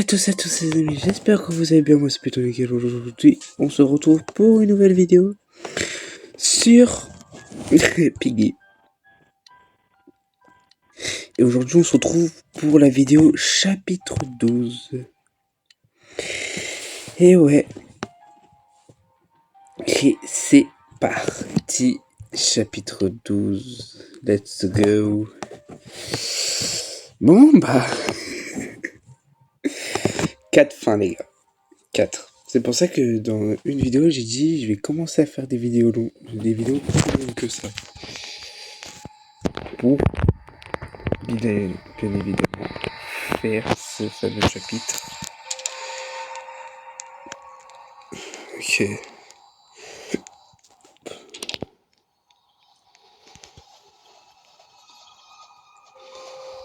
tous les amis, j'espère que vous allez bien, moi c'est plutôt nickel. Aujourd'hui on se retrouve pour une nouvelle vidéo sur Piggy. Et aujourd'hui on se retrouve pour la vidéo chapitre 12. Et ouais. Et c'est parti, chapitre 12. Let's go. Bon bah... 4 fins les gars. 4. C'est pour ça que dans une vidéo, j'ai dit je vais commencer à faire des vidéos longues, des vidéos plus longues que ça. Pour bien évidemment faire ce fameux chapitre. Ok.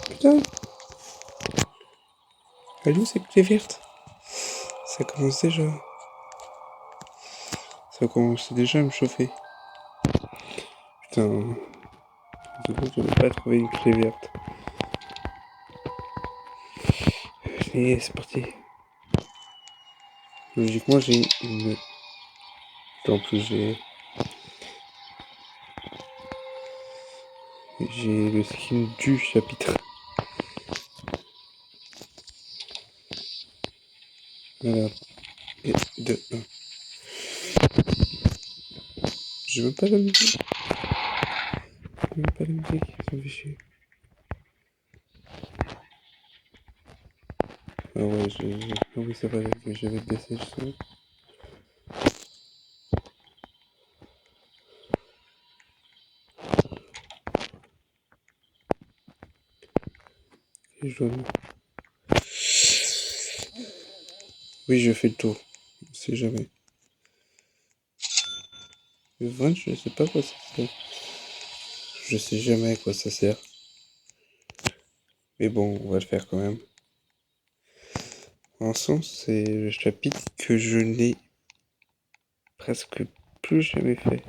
Putain. Elle est où cette clé verte? Ça commence déjà. Ça commence déjà à me chauffer. Putain. Je n'ai pas trouvé une clé verte. Et c'est parti. Logiquement, j'ai une... En plus, j'ai le skin du chapitre. Voilà. Et 2, 1. J'ai même pas la musique. J'ai même pas la musique, ça me fait chier. Ah ouais, ah oui, c'est vrai que j'avais baissé le son. Et jaune. Oui, je fais le tour. On sait jamais. Le 20, je sais pas quoi ça sert. Je sais jamais à quoi ça sert. Mais bon, on va le faire quand même. En sens, c'est le chapitre que je n'ai presque plus jamais fait.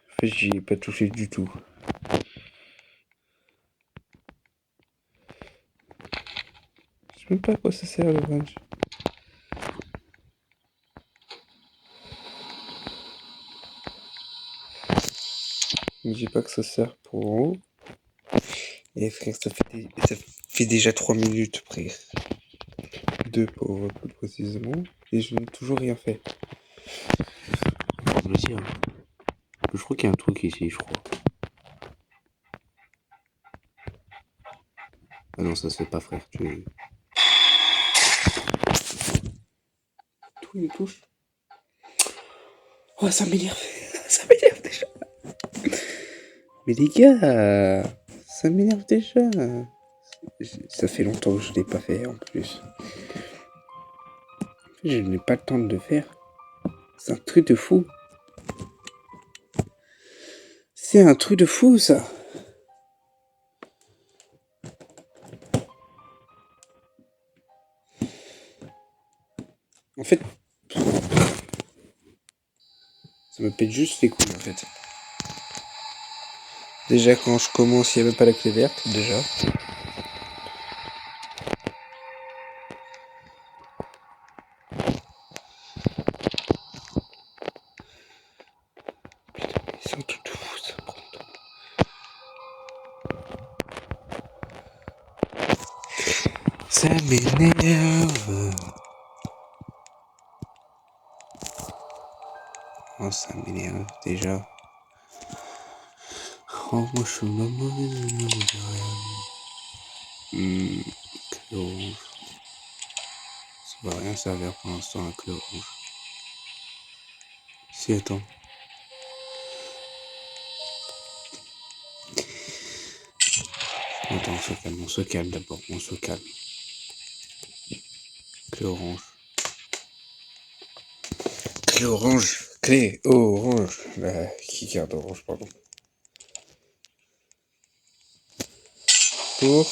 En fait, j'y ai pas touché du tout. Je sais même pas à quoi ça sert le 20. Je dis pas que ça sert pour en haut. Et frère, ça fait déjà 3 minutes, frère. 2 pour plus précisément. Et je n'ai toujours rien fait. Je le dire. Je crois qu'il y a un truc ici, je crois. Ah non, ça se fait pas, frère. Tout il touche. Oh, ça m'énerve. Ça m'énerve déjà. Mais les gars, ça m'énerve déjà. Ça fait longtemps que je l'ai pas fait en plus. Je n'ai pas le temps de le faire. C'est un truc de fou. C'est un truc de fou, ça. En fait, ça me pète juste les couilles, en fait. Déjà, quand je commence, il n'y avait pas la clé verte, déjà. Putain, ils sont tout fous, ça prend le temps. Ça m'énerve. Oh, ça m'énerve, déjà. Oh, moi, je suis ma mauvaise clé rouge. Ça va rien servir pour l'instant, la clé rouge. Si, attends. Attends, on se calme d'abord, on se calme. Clé orange. Clé orange. Clé orange. La keycard orange, pardon. Pour...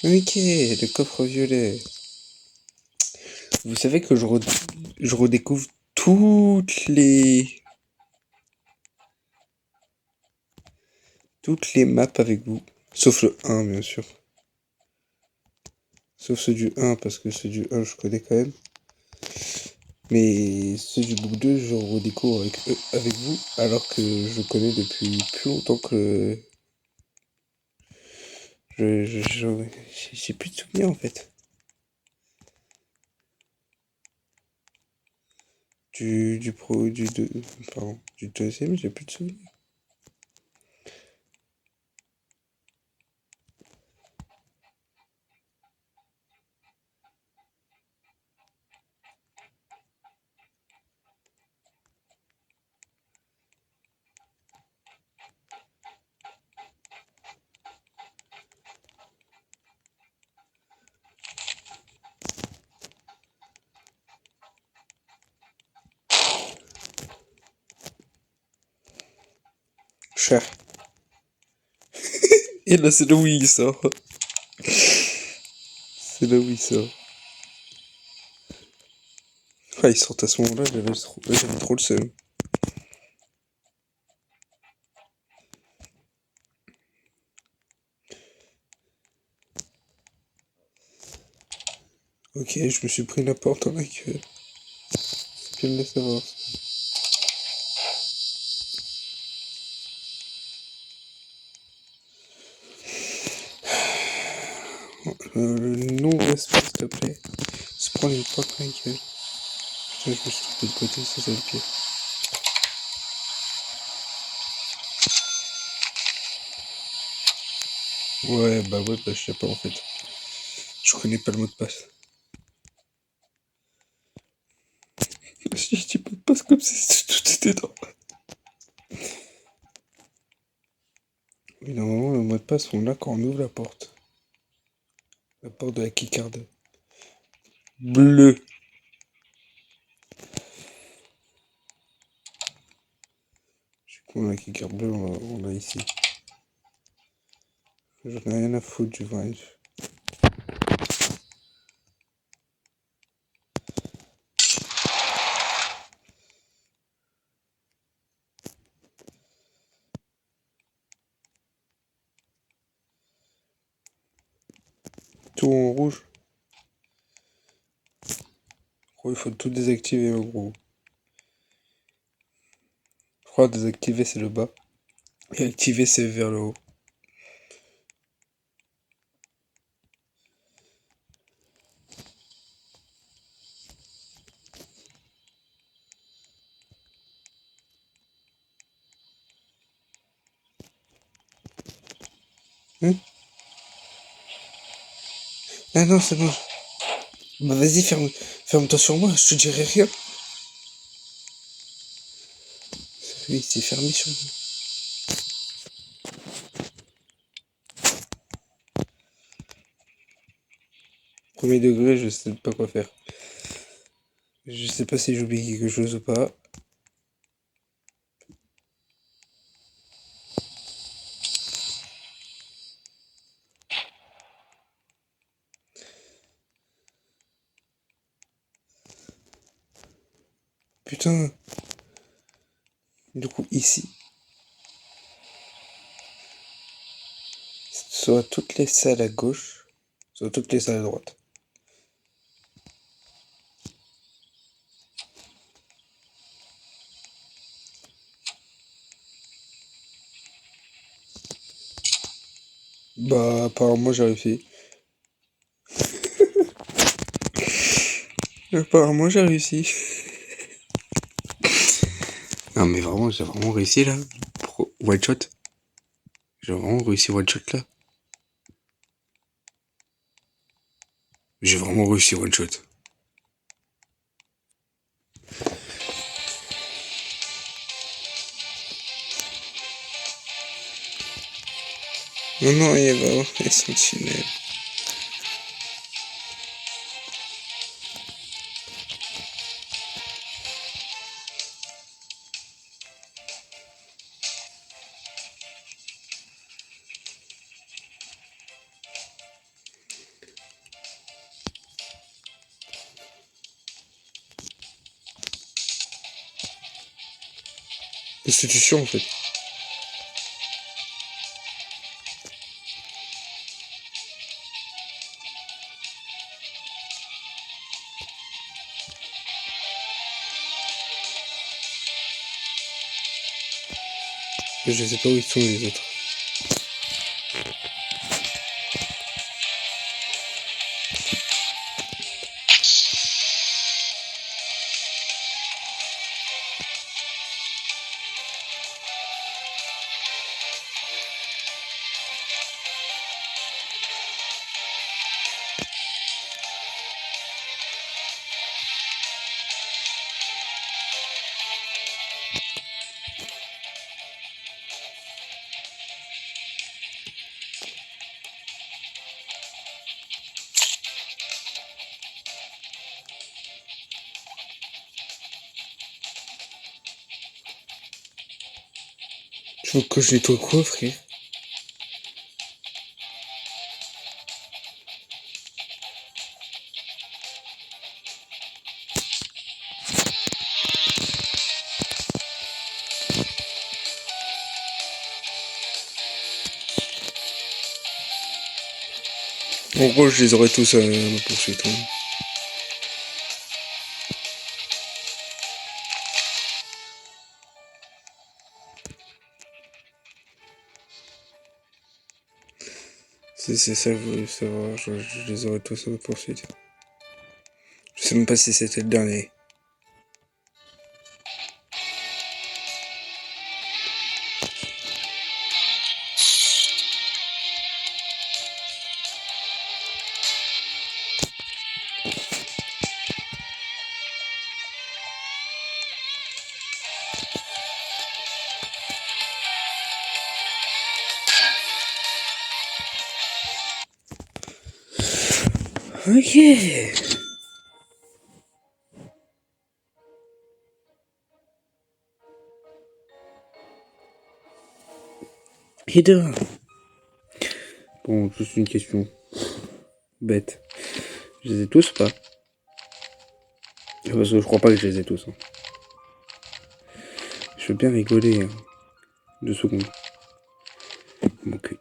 Ok, le coffre violet. Vous savez que je redécouvre toutes les maps avec vous. Sauf le 1, bien sûr. Sauf ceux du 1, parce que ceux du 1, je connais quand même. Mais ceux du book 2, je redécouvre avec vous, alors que je connais depuis plus longtemps que... J'ai plus de souvenirs, en fait. Du deuxième, j'ai plus de souvenirs. Cher. Et là, c'est là où il sort. C'est là où il sort. Ah, ils sortent à ce moment-là, j'avais trop le seum. Ok, je me suis pris la porte dans la queue. C'est bien de le savoir. Le non-respect, s'il te plaît. Se prendre une porte dans la gueule. Putain, je me suis trompé de côté, c'est ça le pire. Ouais, bah, je sais pas en fait. Je connais pas le mot de passe. Si je dis pas de passe comme si tout était dans. Mais normalement, le mot de passe, on l'a quand on ouvre la porte. La porte de la keycard. Bleu. Je suis con, la keycard bleue, on l'a ici. J'en ai rien à foutre du Venge. Tout en rouge. Gros, il faut tout désactiver en gros. Je crois que désactiver c'est le bas. Et activer c'est vers le haut. Hein? Ah non, c'est bon. Bah vas-y, ferme-toi sur moi, je te dirai rien. Oui, c'est fermé sur moi. Premier degré, je sais pas quoi faire. Je sais pas si j'oublie quelque chose ou pas. Putain. Du coup, ici, soit toutes les salles à gauche, soit toutes les salles à droite. Bah, apparemment, j'ai réussi. Apparemment, j'ai réussi. Non, mais vraiment, j'ai vraiment réussi là. One shot. J'ai vraiment réussi one shot là. J'ai vraiment réussi one shot. Non, non, il va y avoir les sentinelles. Constitution en fait. Je sais pas où ils sont les autres. Tu veux que je nettoie quoi, frère? En gros, je les aurais tous à me poursuite. Hein. C'est ça, je voulais savoir. Je les aurais tous à me poursuite. Je sais même pas si c'était le dernier. Ok. Et deux. Bon, juste une question. Bête. Je les ai tous ou pas? Parce que je crois pas que je les ai tous. Hein. Je veux bien rigoler. Hein. 2 secondes. Ok.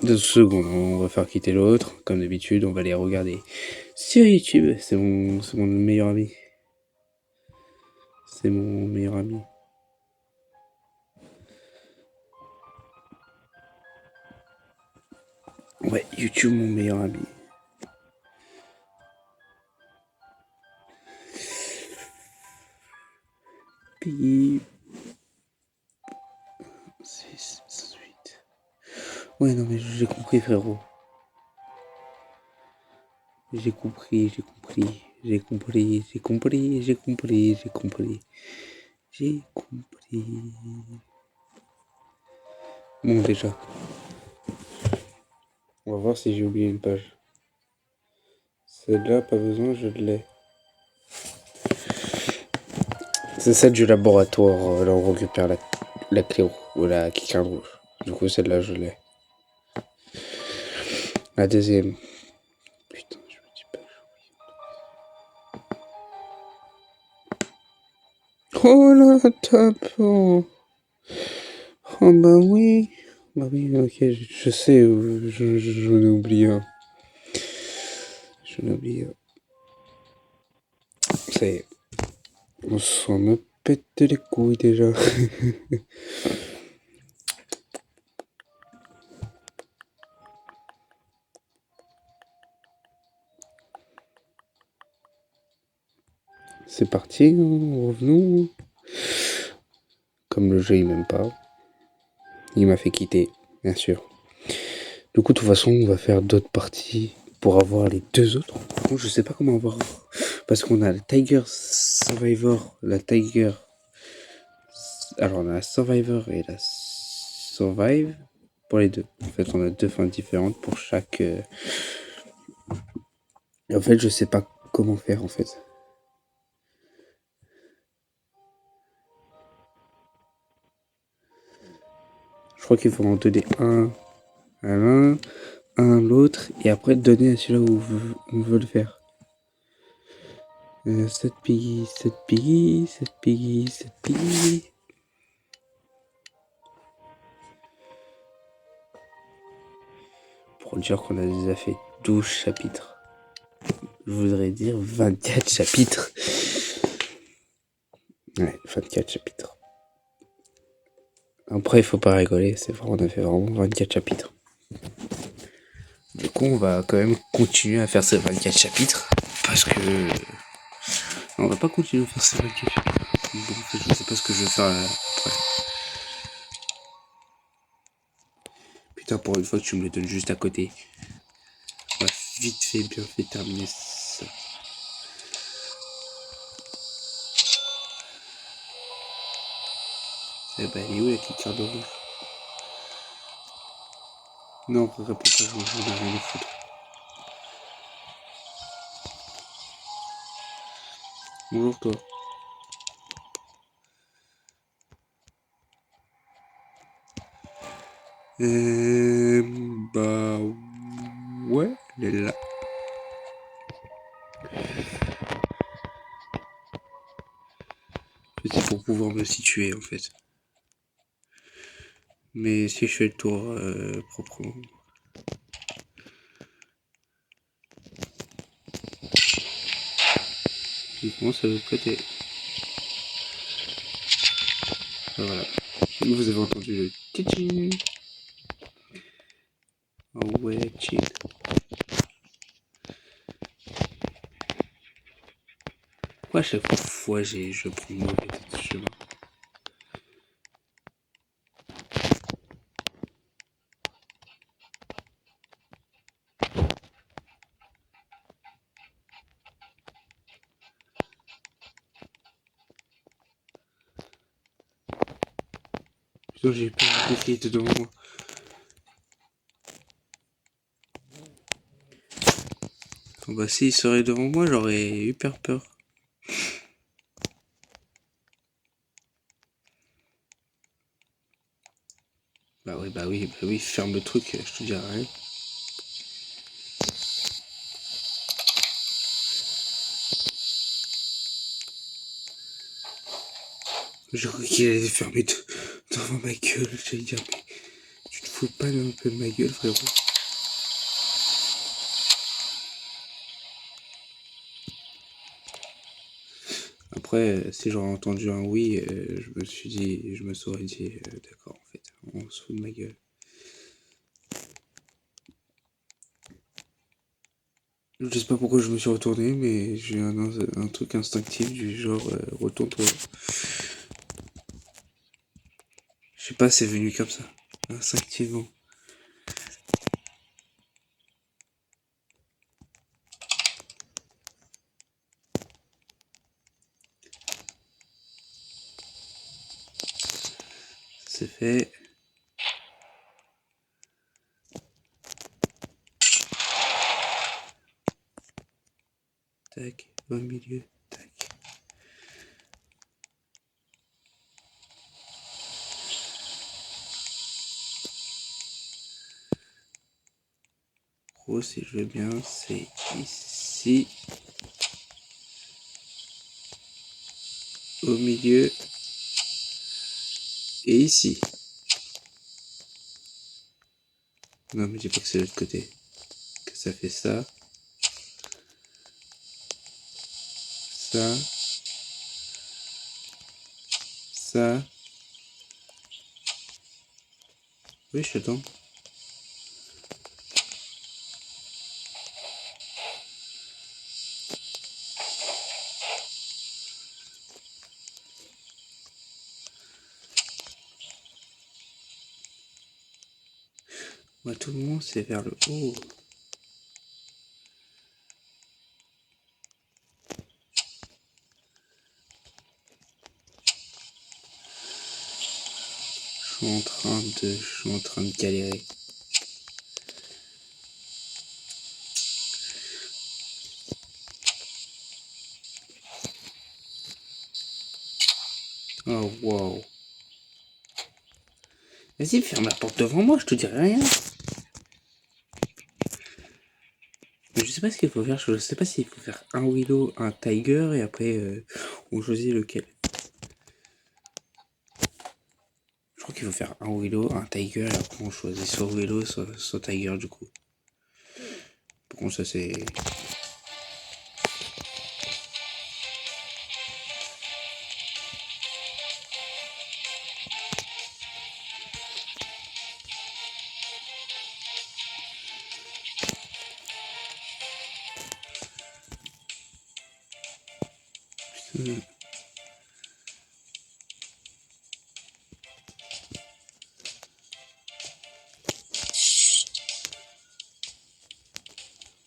2 secondes. On va faire quitter l'autre. Comme d'habitude, on va les regarder sur YouTube. C'est mon meilleur ami. C'est mon meilleur ami. Ouais, YouTube, mon meilleur ami. Puis... 6, 8. Ouais, non, mais j'ai compris, frérot. J'ai compris. J'ai compris. Bon, déjà. On va voir si j'ai oublié une page. Celle-là, pas besoin, je l'ai. C'est celle du laboratoire, là on récupère la clé ou la keycard rouge. Du coup, celle-là, je l'ai. La deuxième. Putain, je me dis pas que j'ai oublié. Oh là, top. Oh bah oui. Bah oui, ok, je sais, je l'ai oublié. Je l'ai oublié. Ça y est. On s'en me pète les couilles déjà. C'est parti, revenons. Comme le jeu il m'aime pas, il m'a fait quitter, bien sûr. Du coup, de toute façon, on va faire d'autres parties pour avoir les deux autres. Bon, je sais pas comment avoir. Parce qu'on a la Tiger Survivor, la Tiger. Alors, on a la Survivor et la Survive pour les deux. En fait, on a deux fins différentes pour chaque. Et en fait, je sais pas comment faire en fait. Je crois qu'il faut en donner un à l'un, un à l'autre, et après donner à celui-là où on veut le faire. 7 piggy, 7 piggy, 7 piggy, 7 piggy. Pour dire qu'on a déjà fait 12 chapitres. Je voudrais dire 24 chapitres. Ouais, 24 chapitres. Ah Après, il faut pas rigoler, c'est vrai, on a fait vraiment 24 chapitres. Du coup, on va quand même continuer à faire ces 24 chapitres, parce que... Non, on va pas continuer à faire ces 24 chapitres. Bon, en fait, je sais pas ce que je vais faire après. Putain, pour une fois que tu me le donnes juste à côté. On va vite fait, bien fait terminer ça. Eh ben, elle est où la petite carte rouge? Non, on réponds pas, j'en ai rien à foutre. Bonjour toi. Bah ouais, elle est là. C'est pour pouvoir me situer en fait. Mais si je fais le tour proprement. Il commence à l'autre côté. Voilà. Vous avez entendu le tchitching. Oh ouais, chill. Pourquoi à chaque fois je prends le mauvais chemin? Putain, j'ai peur qu'il était devant moi. Oh bah s'il serait devant moi, j'aurais hyper peur. Bah oui, ferme le truc, je te dirai rien. Je crois qu'il allait fermer devant ma gueule, j'allais dire, mais tu te fous pas un peu de ma gueule, frérot. Après, si j'aurais entendu un oui, je me serais dit, d'accord, en fait, on se fout de ma gueule. Je sais pas pourquoi je me suis retourné, mais j'ai un truc instinctif du genre, retourne-toi. Je sais pas, c'est venu comme ça, instinctivement. C'est fait. Tac, au milieu, tac. Gros, si je veux bien, c'est ici. Au milieu. Et ici. Non, mais dis pas que c'est de l'autre côté. Que ça fait ça. Ça. Ça. Oui, je t'attends. Moi, tout le monde, c'est vers le haut. Je suis en train de galérer. Oh, wow. Vas-y, ferme la porte devant moi, je te dirai rien. Mais je sais pas ce qu'il faut faire, je sais pas s'il faut faire un Willow, un Tiger, et après, on choisit lequel. Je crois qu'il faut faire un Willow, un Tiger, et après on choisit soit Willow, soit Tiger, du coup. Par contre, ça c'est...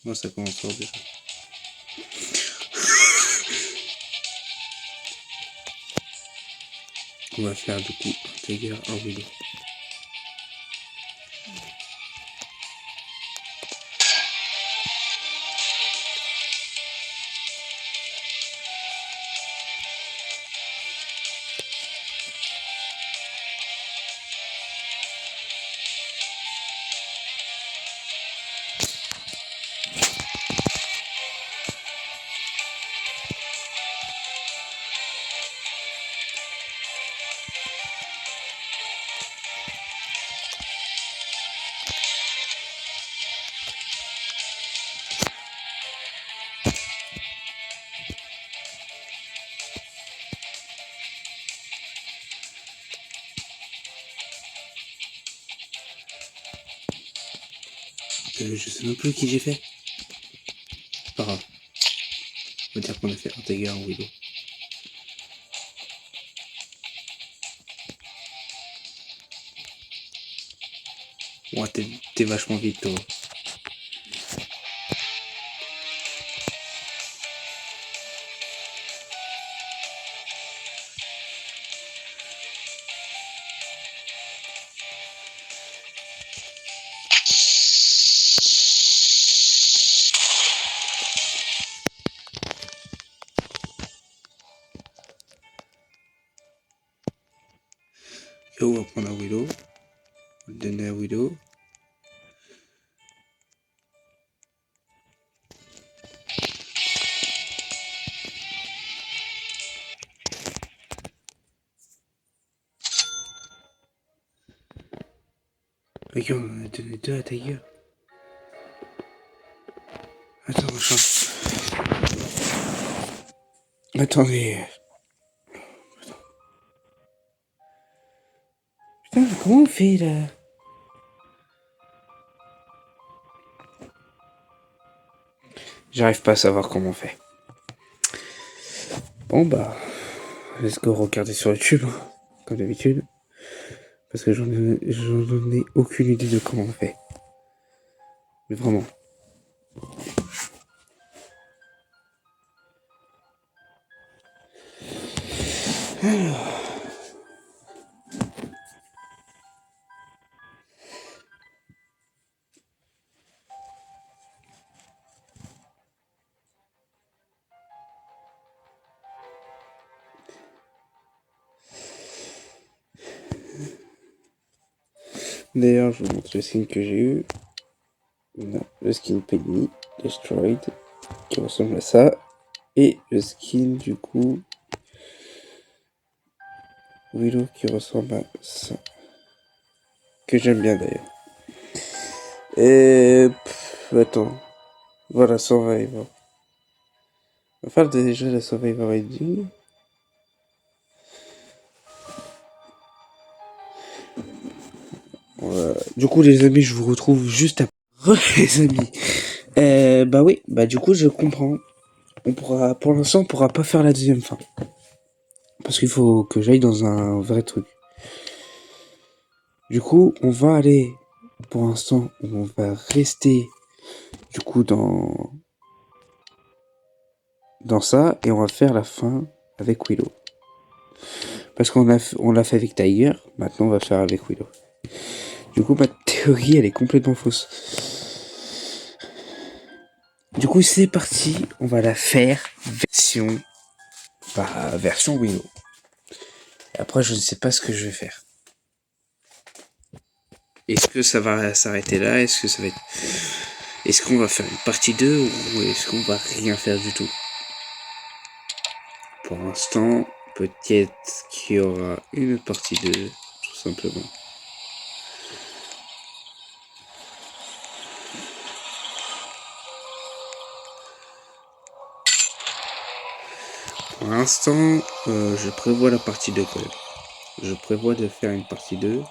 Moi, ça commence fort déjà. On va faire du coup un Tiger, un Willow. Je sais même plus qui j'ai fait. Pas grave. On va dire qu'on a fait un Tiger, un Willow. Ouais, t'es vachement vite, toi. Et on va prendre un Willow. On va le donner à Willow. Ok, on a donné 2 à Tiger. Attends, on change. Attendez. Putain, comment on fait là? J'arrive pas à savoir comment on fait. Bon bah, let's go regarder sur YouTube, comme d'habitude. Parce que j'en ai aucune idée de comment on fait. Mais vraiment. Alors. D'ailleurs, je vous montre le skin que j'ai eu. On a le skin Penny, Destroyed, qui ressemble à ça. Et le skin, du coup, Willow, qui ressemble à ça. Que j'aime bien d'ailleurs. Et... attends. Voilà, Survivor. On va faire déjà la Survivor ID. Voilà. Du coup, les amis, je vous retrouve juste après. Les amis. Bah oui, bah du coup, je comprends. On pourra, pour l'instant, on pourra pas faire la deuxième fin. Parce qu'il faut que j'aille dans un vrai truc. Du coup, on va aller, pour l'instant, on va rester, du coup, dans ça, et on va faire la fin avec Willow. Parce on l'a fait avec Tiger, maintenant on va faire avec Willow. Du coup, ma théorie, elle est complètement fausse. Du coup, c'est parti, on va la faire version Willow. Et après, je ne sais pas ce que je vais faire. Est-ce que ça va s'arrêter là? Est-ce qu'on va faire une partie 2 ou est-ce qu'on va rien faire du tout? Pour l'instant, peut-être qu'il y aura une partie 2, tout simplement. Pour l'instant, je prévois la partie 2 quand même. Je prévois de faire une partie 2.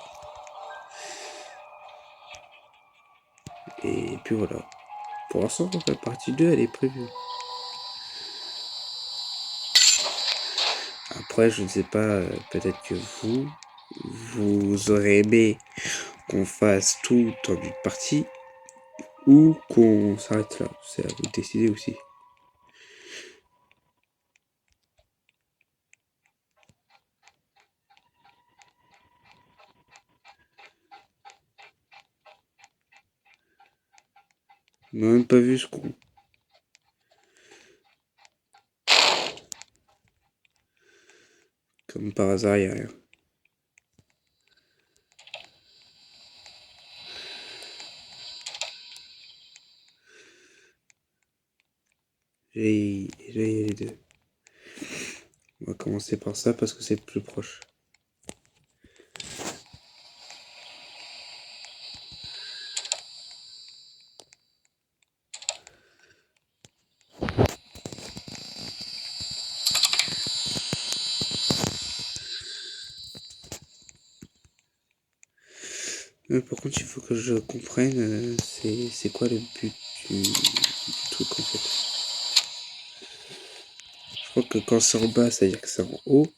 Et puis voilà. Pour l'instant, la partie 2, elle est prévue. Après, je ne sais pas, peut-être que vous aurez aimé qu'on fasse tout en une partie ou qu'on s'arrête là. C'est à vous de décider aussi. On n'a même pas vu ce qu'on... Comme par hasard, il n'y a rien. J'ai les deux. On va commencer par ça parce que c'est le plus proche. Par contre, il faut que je comprenne c'est quoi le but du truc en fait. Je crois que quand c'est en bas, ça veut dire que c'est en haut.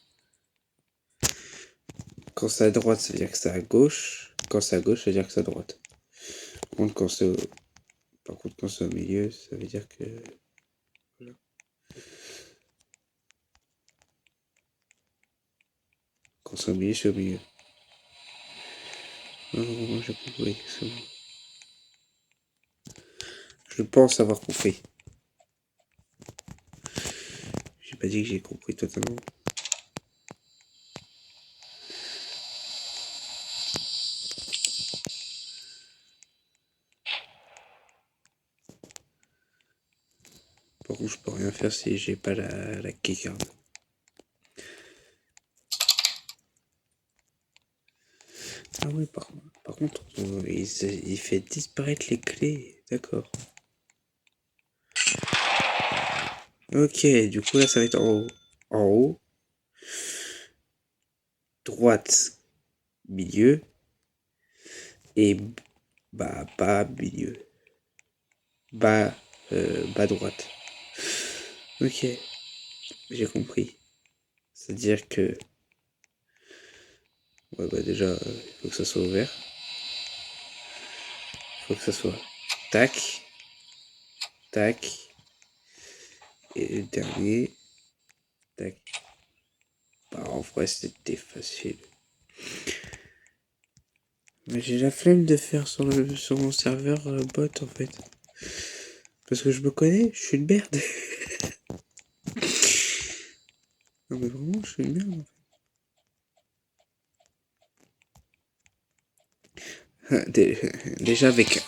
Quand c'est à droite, ça veut dire que c'est à gauche. Quand c'est à gauche, ça veut dire que c'est à droite. Par contre, quand c'est au milieu, ça veut dire que... Voilà. Quand c'est au milieu, c'est au milieu. Non, j'ai compris. C'est bon. Je pense avoir compris. J'ai pas dit que j'ai compris totalement. Par contre, je peux rien faire si j'ai pas la keycard. Ah oui, par contre, il fait disparaître les clés. D'accord. Ok, du coup là, ça va être en haut. En haut, droite, milieu, et bas, milieu. Bas droite. Ok, j'ai compris. C'est-à-dire que... Ouais, bah déjà, il faut que ça soit ouvert. Il faut que ça soit... Tac, tac. Et le dernier... Tac. Bah, en vrai, c'était facile. Mais j'ai la flemme de faire sur mon serveur bot, en fait. Parce que je me connais, je suis une merde. Non mais vraiment, je suis une merde, en fait. Déjà avec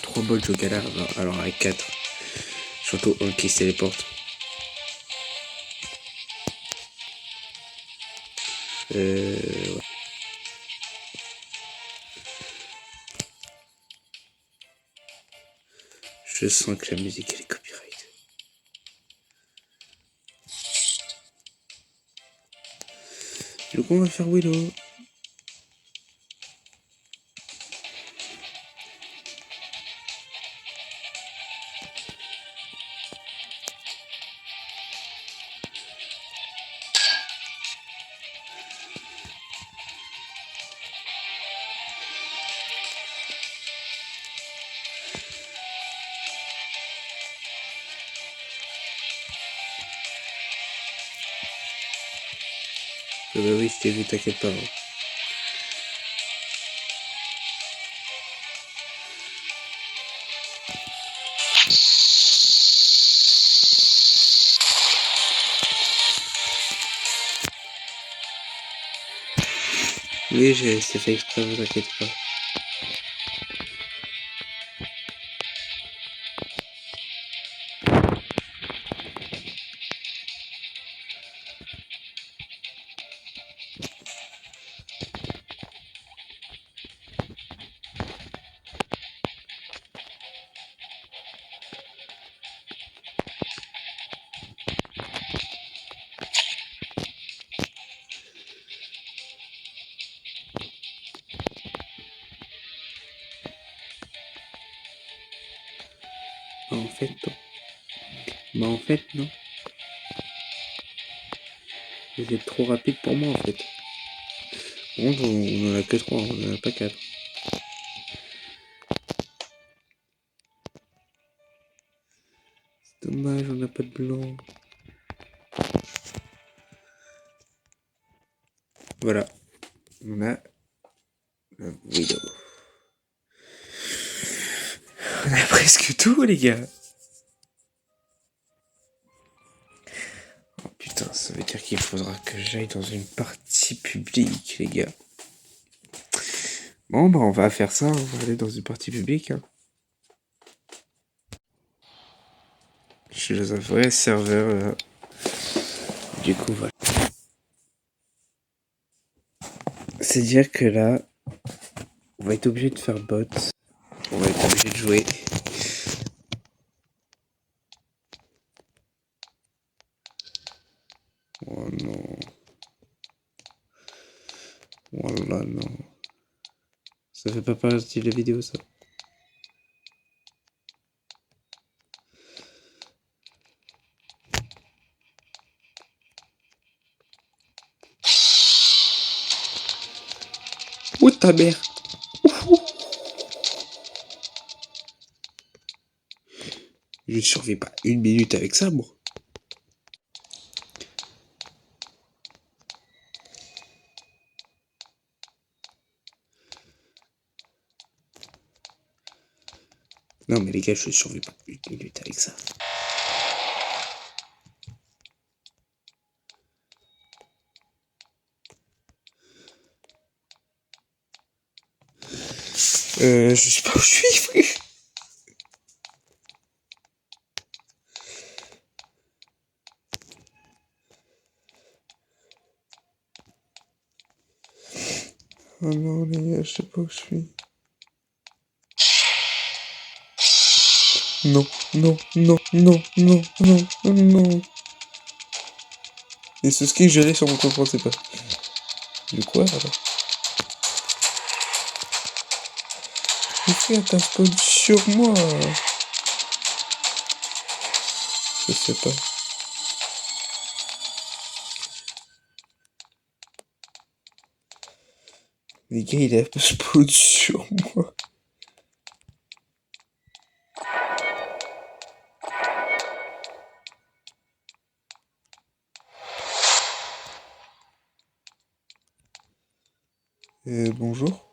3 bots, je galère. Alors avec 4. Surtout un qui se téléporte. Ouais. Je sens que la musique, elle est copyright. Du coup, on va faire Willow. Bah oui, je t'ai vu, t'inquiète pas. Hein. Oui, c'est fait exprès, vous inquiétez pas. Bah en fait, non. Bah en fait, non. Vous êtes trop rapide pour moi en fait. Bon, on en a que 3, on en a pas 4. C'est dommage, on n'a pas de blanc. Voilà. On a le Widow. On a presque tout, les gars. Oh putain, ça veut dire qu'il faudra que j'aille dans une partie publique, les gars. Bon, bah on va faire ça, on va aller dans une partie publique. Hein. Je suis dans un vrai serveur là. Du coup, voilà. C'est-à-dire que là, on va être obligé de faire bot. On va être obligé de jouer. Oh non. Oh là non. Ça fait pas partie de la vidéo ça. Oh ta mère. Je ne survis pas une minute avec ça, moi. Non mais les gars, je ne survis pas une minute avec ça. Je sais pas où je suis, frère. Oh non, les gars, je sais pas où je suis. Non, non, non, non, non, non, non. Et ce ski que j'allais sur mon compte principal. Du quoi, alors? Mais frère, t'as spawn sur moi. Je sais pas. Les gars, il a spawn sur moi. Bonjour.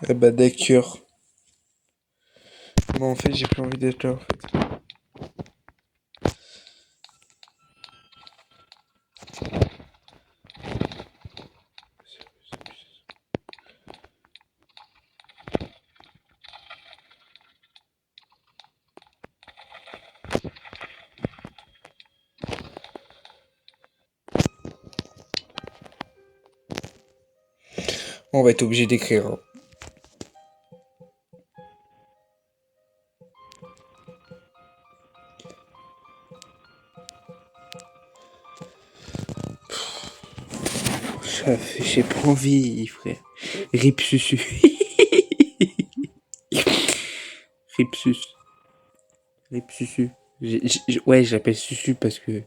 Ah bah d'accord. Bon, en fait, j'ai plus envie d'être là, en fait. On va être obligé d'écrire. Hein. J'ai pas envie, frère. Rip Susu. Rip Susu. Rip Susu. Ouais, j'appelle Susu parce que...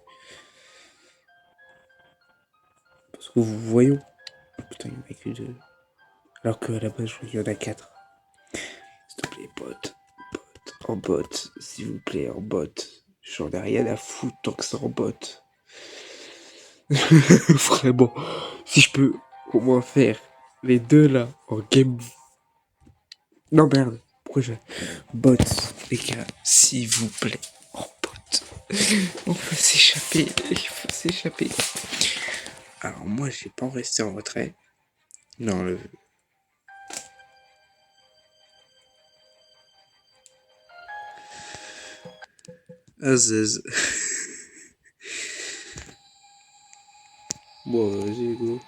Parce que vous voyons. Oh, putain, il y en a que 2. Alors qu'à la base, il y en a 4. S'il te plaît, bot. En bot. S'il vous plaît, en bot. J'en ai rien à foutre tant que c'est en bot. Vraiment. Si je peux au moins faire les deux là en game. Non, merde. Pourquoi je. Bot, les gars, s'il vous plaît. En bot. On peut s'échapper. Il faut s'échapper. Alors, moi, j'ai pas resté en retrait. Non, le. Aziz. Bon, vas-y, go.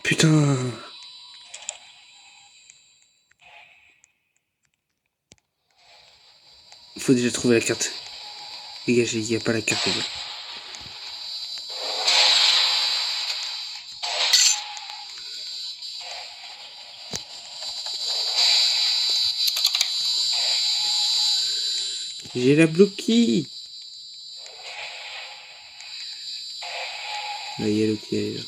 Putain. Faut déjà trouver la carte. Dégagez, il n'y a pas la carte, les gars. J'ai la bloquée. Là, il y a le qui est là.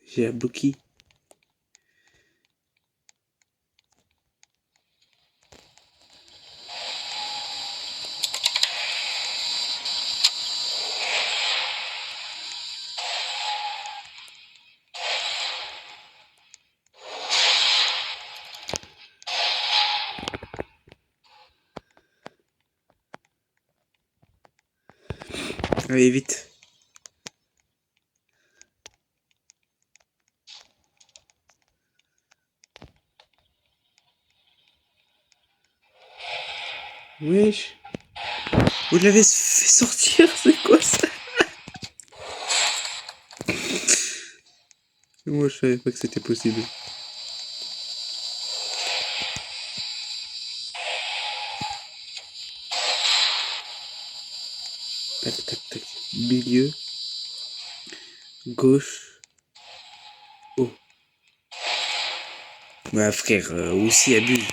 J'ai la bloquée. Allez, vite. Wesh. Vous l'avez fait sortir, c'est quoi ça? Moi, je savais pas que c'était possible. Tac, tac, tac. Milieu. Gauche. Haut. Bah, frère, aussi abuse.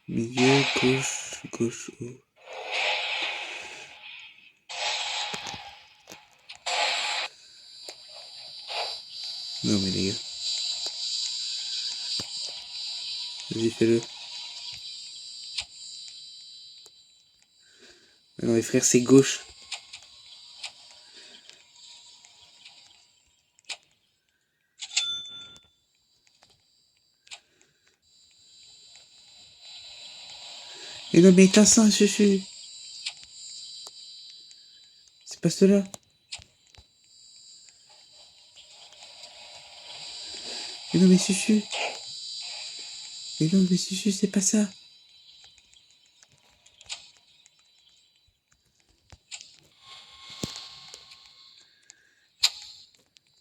Milieu, gauche, gauche, haut. Non, mais les gars. Vas-y, fais-le. Ah non, mais frère, c'est gauche. Et non, mais éteins ça, chuchu. C'est pas cela. Mais non, mais chuchu. Mais non, mais chuchu, c'est pas ça.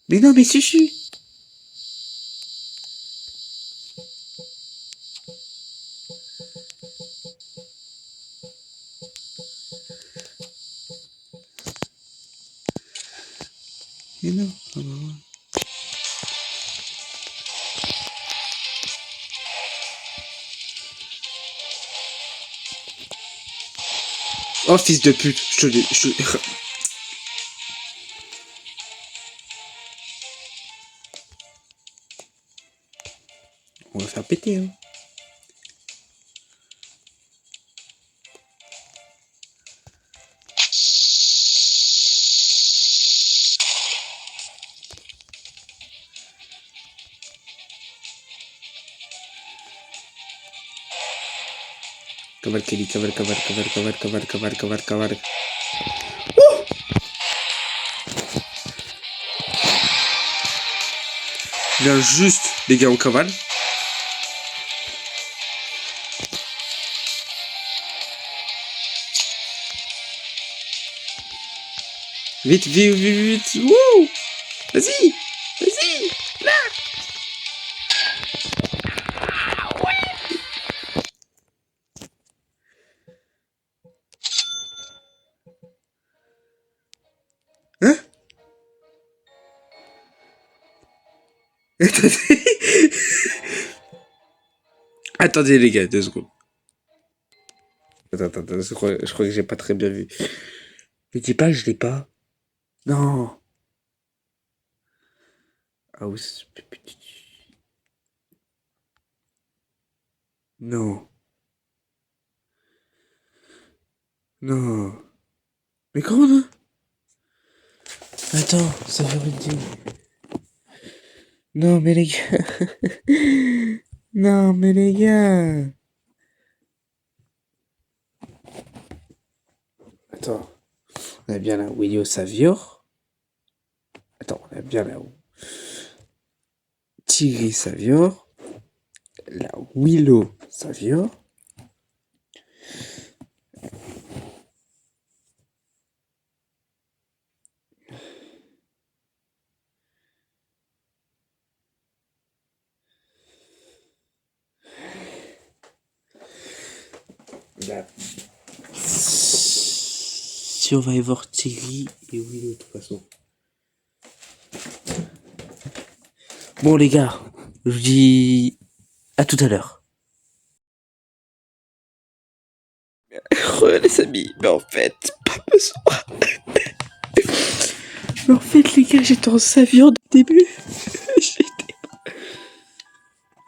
Mais non, mais chuchu. Mais non. Oh, bah, ouais. Oh, fils de pute. On va faire péter, hein. Cavale, Kelly, cavale, cavale, cavale, cavale, cavale, cavale, cavale, cavale. Il vient juste, les gars, on cavale. Vite, vite, vite, vite. Wouh! Vas-y! Vas-y! Hein? Attendez. Attendez, les gars, 2 secondes. Attends, je crois que j'ai pas très bien vu. Me dis pas, je l'ai pas. Non. Ah oui, non. Non. Mais comment non? Attends, ça veut rien dire. Non, mais les gars. Non, mais les gars. Attends. On a bien la Willow Savior. Attends, on a bien la Tigris Savior. La Willow Savior. La Survivor Tigris et Willow de toute façon. Bon les gars, je vous dis à tout à l'heure. Les amis, mais en fait, pas besoin. Mais en fait les gars, j'étais en Savior du début. J'étais...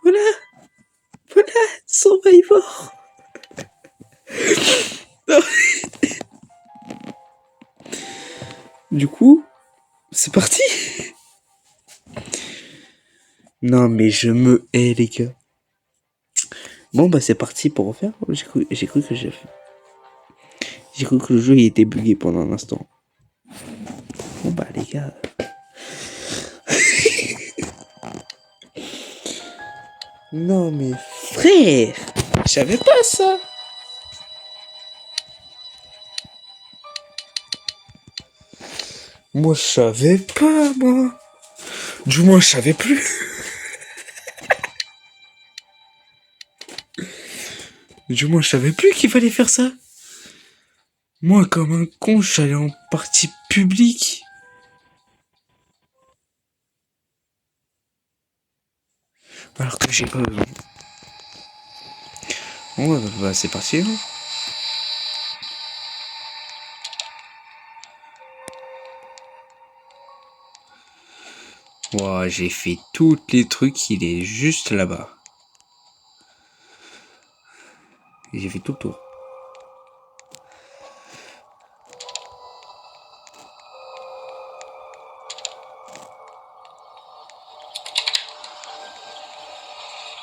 Voilà, voilà, Survivor. Non. Du coup, c'est parti. Non mais je me hais les gars. Bon bah c'est parti pour refaire. J'ai cru que j'ai cru que le jeu il était bugué pendant un instant. Bon bah les gars. Non mais frère, je savais pas ça. Moi je savais pas moi. Du moins je savais plus. Du moins je savais plus qu'il fallait faire ça. Moi comme un con, je suis allé en partie publique. Alors que j'ai pas besoin. Bon bah c'est parti hein. Ouah, j'ai fait tous les trucs, il est juste là-bas. J'ai fait tout le tour.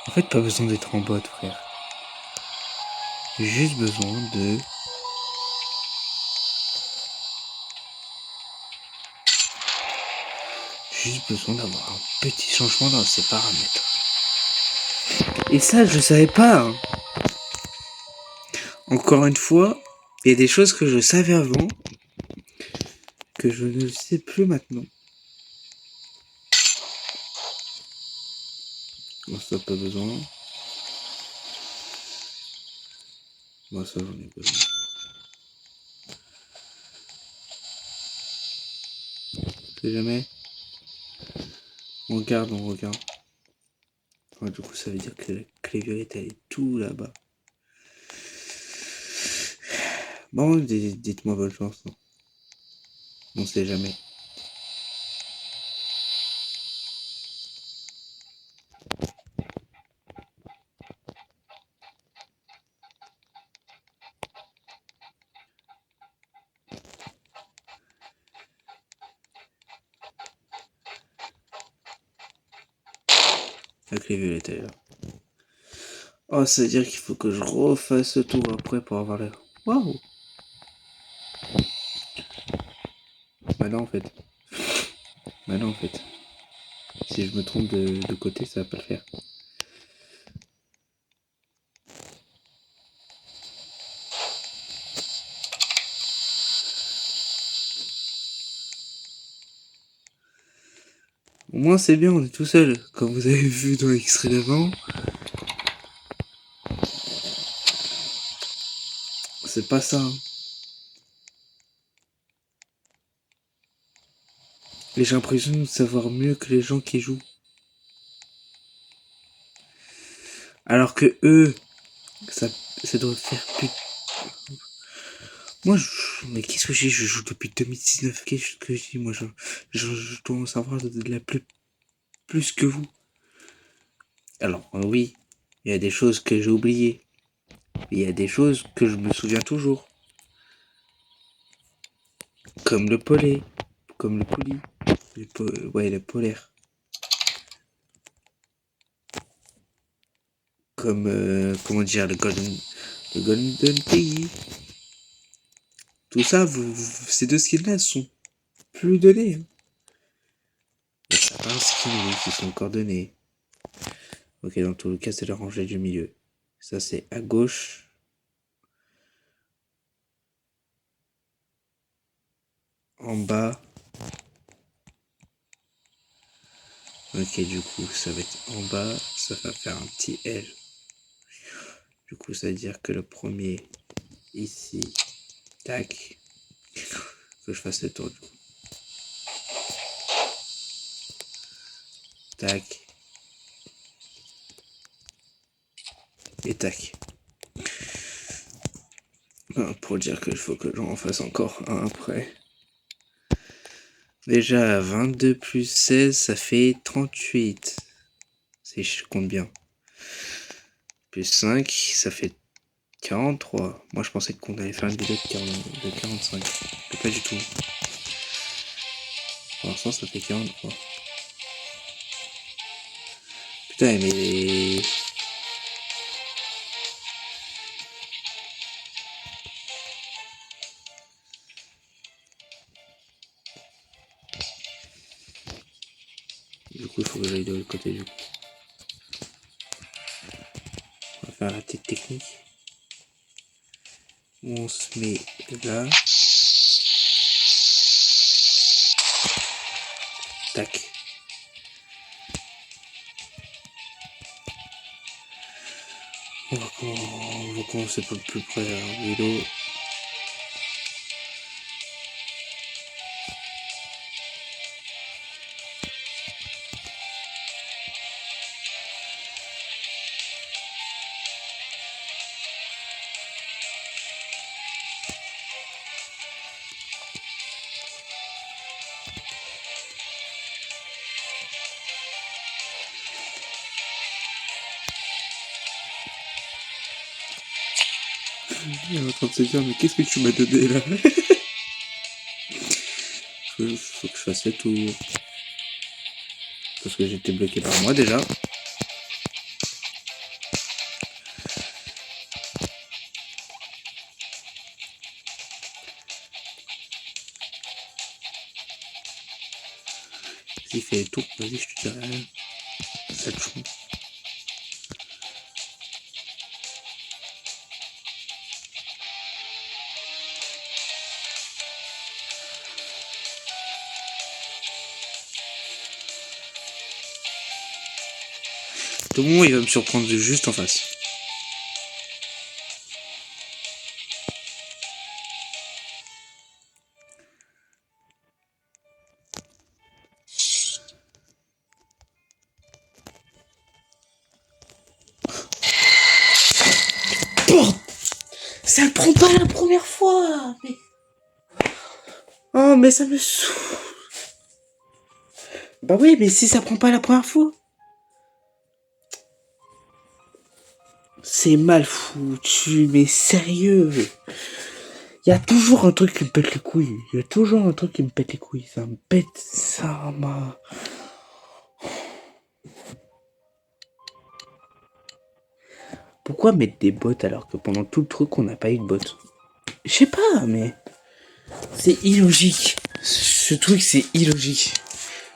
En fait, pas besoin d'être en bot, frère. J'ai juste besoin de... Juste besoin d'avoir un petit changement dans ses paramètres. Et ça, je savais pas. Hein. Encore une fois, il y a des choses que je savais avant que je ne sais plus maintenant. Bon, ça pas besoin. Moi, ça, j'en ai besoin. C'est jamais. On regarde, on regarde. Ouais, du coup, ça veut dire que la clé violette, elle est tout là-bas. Bon, dites-moi bonne chance. Non. On sait jamais. La clé violette, elle est là. Oh, ça veut dire qu'il faut que je refasse le tour après pour avoir l'air. Waouh! Bah non, en fait. Bah non, en fait. Si je me trompe de côté, ça va pas le faire. Au moins, c'est bien, on est tout seul. Comme vous avez vu dans l'extrait d'avant. C'est pas ça. Hein. Et j'ai l'impression de savoir mieux que les gens qui jouent. Alors que eux, ça doit faire plus. Moi, mais qu'est-ce que j'ai? Je joue depuis 2019. Qu'est-ce que j'ai? Moi, je dois en savoir de la plus que vous. Alors, oui, il y a des choses que j'ai oubliées. Il y a des choses que je me souviens toujours. Comme le polé. Comme le poli. Ouais, le polaire. Comme, comment dire, le Golden Piggy. Tout ça, ces deux skins-là sont plus donnés. Hein. Il y a certains skins, oui, qui sont encore donnés. Ok, dans tout le cas, c'est le rangée du milieu. Ça, c'est à gauche. En bas. Ok, du coup, ça va être en bas. Ça va faire un petit L. Du coup, ça veut dire que le premier, ici, tac. Que je fasse le tour, du coup. Tac. Et tac. Pour dire qu'il faut que j'en fasse encore un après. Déjà, 22 plus 16, ça fait 38. Si je compte bien. Plus 5, ça fait 43. Moi, je pensais qu'on allait faire une vidéo de 45. Mais pas du tout. Pour l'instant, ça fait 43. Putain, mais... Du coup, il faut que j'aille de l'autre côté, du coup. On va faire la petite technique. On se met là. Tac. On va commencer par le plus près, à vélo. Il est en train de se dire, mais qu'est-ce que tu m'as donné là? Faut que je fasse le tour. Parce que j'étais bloqué par moi déjà. S'il fait le tour, vas-y, je te dirai. Ça te chou. Tout le monde, il va me surprendre juste en face. Ça le prend pas la première fois. Mais... Oh, mais ça me saoule. Bah oui, mais si ça prend pas la première fois. C'est mal foutu, mais sérieux. Il y a toujours un truc qui me pète les couilles. Il y a toujours un truc qui me pète les couilles. Ça me pète, ça m'a... Pourquoi mettre des bots alors que pendant tout le truc on n'a pas eu de bots? Je sais pas, mais... C'est illogique. Ce truc, c'est illogique.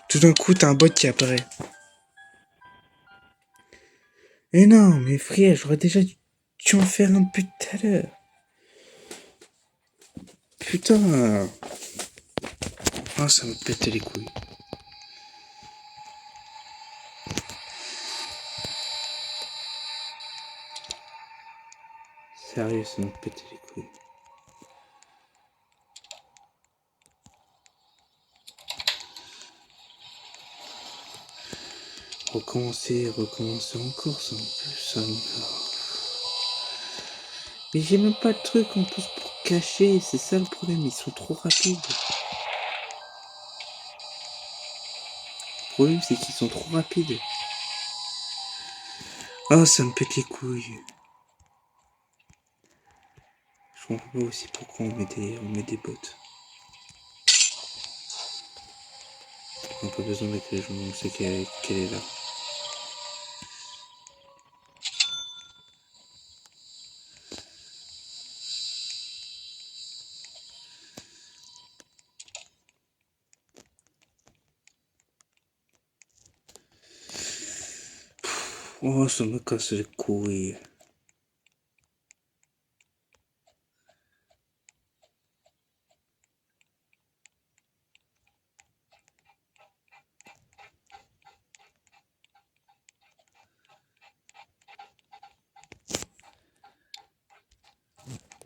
Tout d'un coup, t'as un bot qui apparaît. Mais non, mais frère, j'aurais déjà dû en faire un peu tout à l'heure. Putain. Ah, ça me pète les couilles. Sérieux, ça me pète les couilles. Recommencer encore, ça en plus, ça me... Mais j'ai même pas de truc en plus pour cacher, c'est ça le problème, ils sont trop rapides. Le problème, c'est qu'ils sont trop rapides. Ah, ça me pète les couilles. Je comprends pas aussi pourquoi on met des bots. On n'a pas besoin de clé jaune, on sait qu'elle est là. Oh, ça me casse les couilles.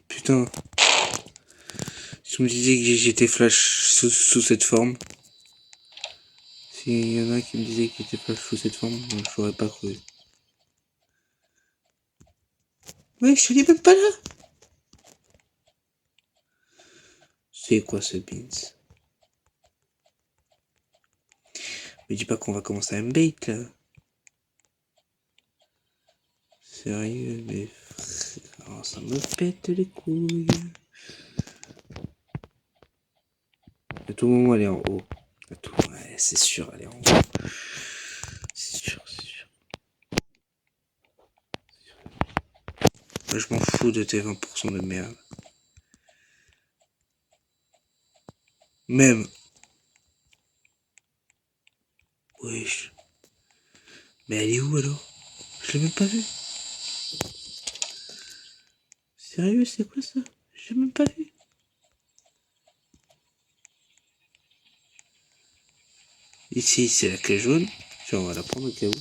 Putain. Si on me disait que j'étais flash sous cette forme. S'il y en a qui me disaient qu'il était flash sous cette forme, je l'aurais pas cru. Ouais, je suis même pas là. C'est quoi ce beans? Me dis pas qu'on va commencer à me bait là. Sérieux, mais frère, ça me pète les couilles. À tout moment, elle est en haut. Ouais, c'est sûr, elle est en haut. C'est sûr, c'est sûr. Moi, je m'en fous de tes 20% de merde. Même. Wesh. Mais elle est où alors? Je l'ai même pas vue. Sérieux, c'est quoi ça? Je l'ai même pas vu. Ici, c'est la clé jaune. Tiens, on va la prendre au cas où.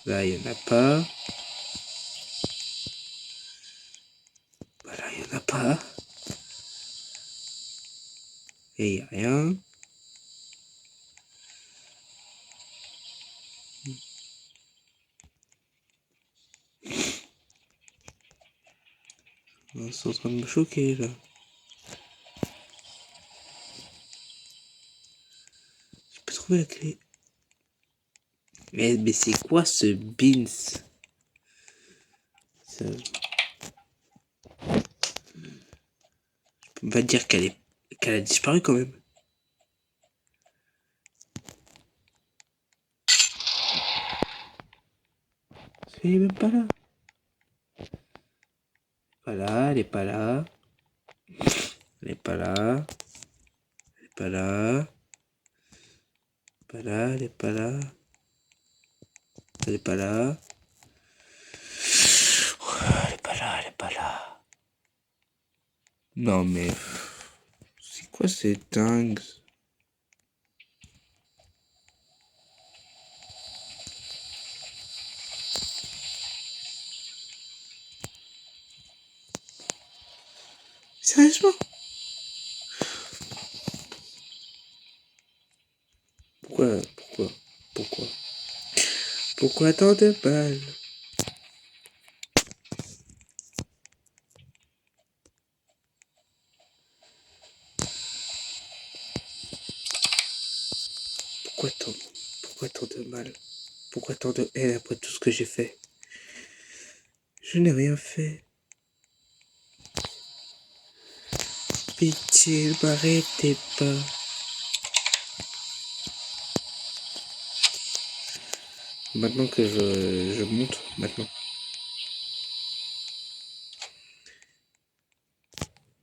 Là, il n'y en a pas. Voilà, il n'y en a pas. Et il n'y a rien. Ils sont en train de me choquer là. J'ai pas trouvé la clé. Mais c'est quoi ce beans? Sérieusement. On va dire qu'elle a disparu quand même. Elle est même pas là. Pas là, elle est pas là. Elle est pas là. Elle est pas là. Pas là, elle est pas là. Elle est pas là. Elle est pas là, elle est pas là. Non mais c'est quoi ces dingues? Sérieusement? Pourquoi? Pourquoi? Pourquoi tant de balles? Pourquoi tant? Pourquoi tant de mal? Pourquoi tant de haine après tout ce que j'ai fait? Je n'ai rien fait. Pitié, ne m'arrêtez pas. Maintenant que je monte, maintenant.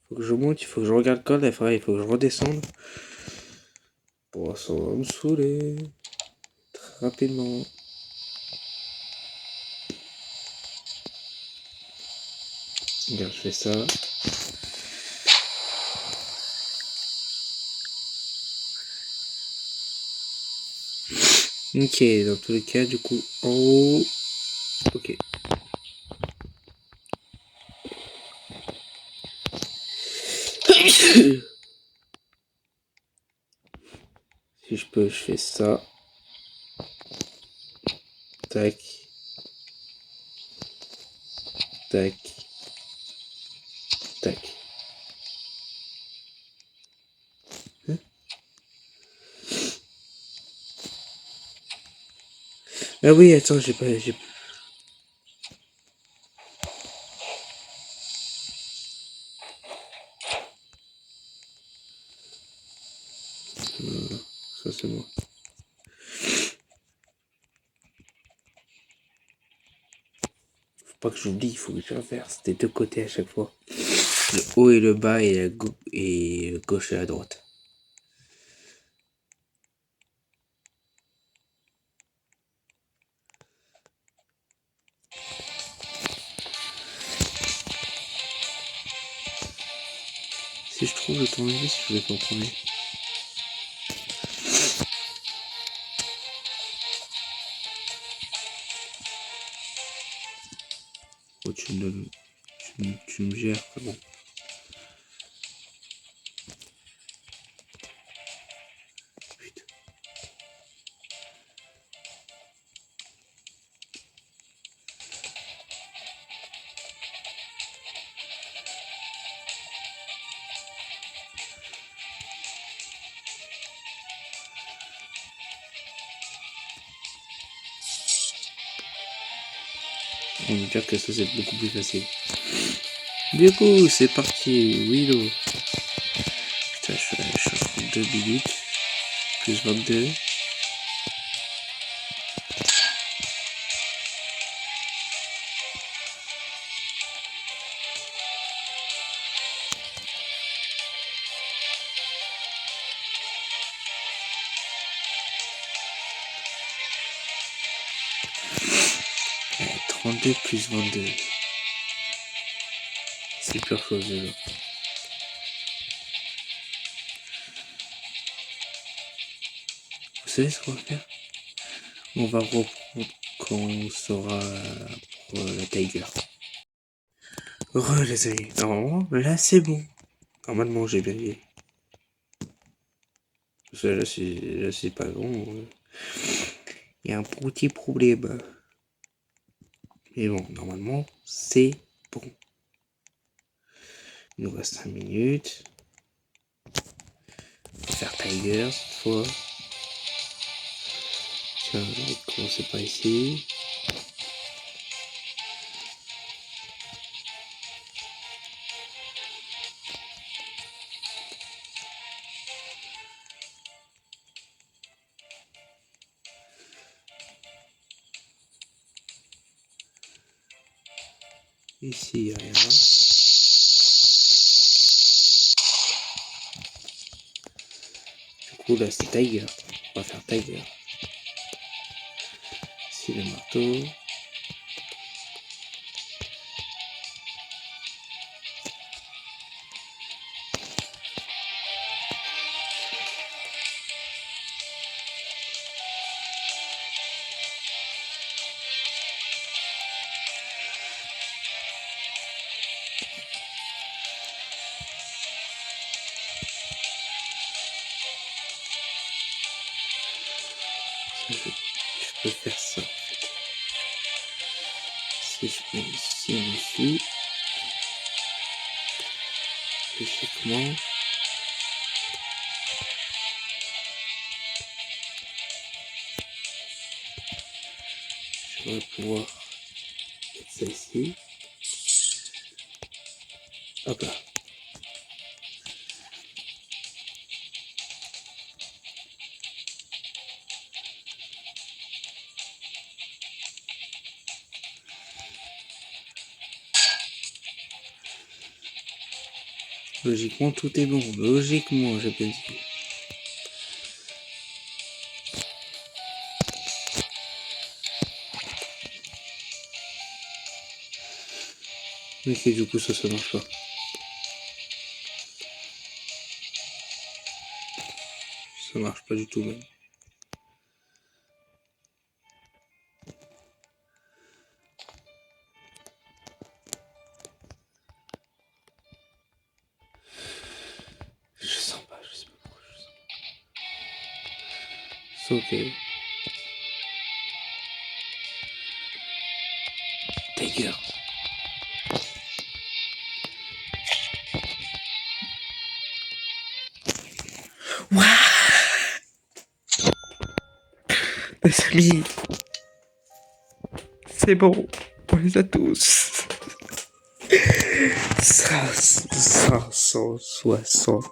Faut que je monte, il faut que je regarde quand il faut que je redescende. Bon, ça va me saouler. Très rapidement. Regarde, je fais ça. Ok, dans tous les cas, du coup, en haut. Ok. Si je peux, je fais ça. Tac. Tac. Tac. Hein? Ah oui, attends, j'ai pas. Ça, c'est moi. Faut pas que j'oublie, il faut que je reverse des deux côtés à chaque fois. Le haut et le bas et la gauche et la droite. Si je trouve le temps enlever, si je vais pas en premier. Oh, tu me gères, comment? Putain. On va dire que ça c'est beaucoup plus facile. Du coup, c'est parti, Willow. Putain, je suis à 32 minutes. Plus 22. Ouais, 32 plus 22. C'est pure chose déjà. Vous savez ce qu'on va faire? On va reprendre quand on sera pour la Tiger. Les amis. Normalement, là c'est bon. Normalement, j'ai bien dit. Parce que là c'est pas bon. Il y a un petit problème. Mais bon, normalement, c'est bon. Il nous reste 5 minutes. On va faire Tiger cette fois. Tiens, on va commencer par ici. Ici, il n'y a rien. Du coup, là, c'est Tiger. On va faire Tiger. Ici, le marteau. Je peux faire ça, en fait. Si je mets ici dessus, logiquement, je vais pouvoir mettre ça ici. Hop là. Logiquement, tout est bon. Logiquement, j'ai bien dit. Ok, du coup, ça marche pas. Ça marche pas du tout, même. Je sens pas, je sais pas pourquoi je sens pas. C'est ok. Tiger. Les amis, c'est bon, on les a tous. 560.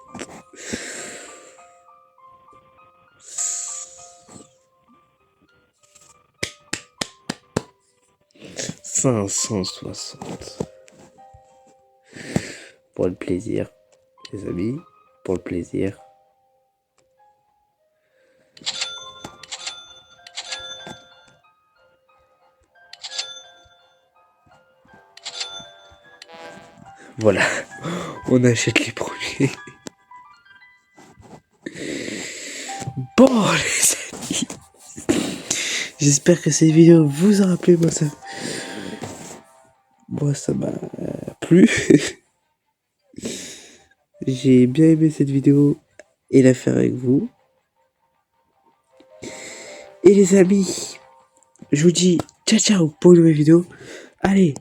560. Pour le plaisir, les amis, pour le plaisir. Voilà, on achète les premiers. Bon, les amis, j'espère que cette vidéo vous aura plu. Moi, ça m'a plu. J'ai bien aimé cette vidéo et la faire avec vous. Et les amis, je vous dis ciao ciao pour une nouvelle vidéo. Allez,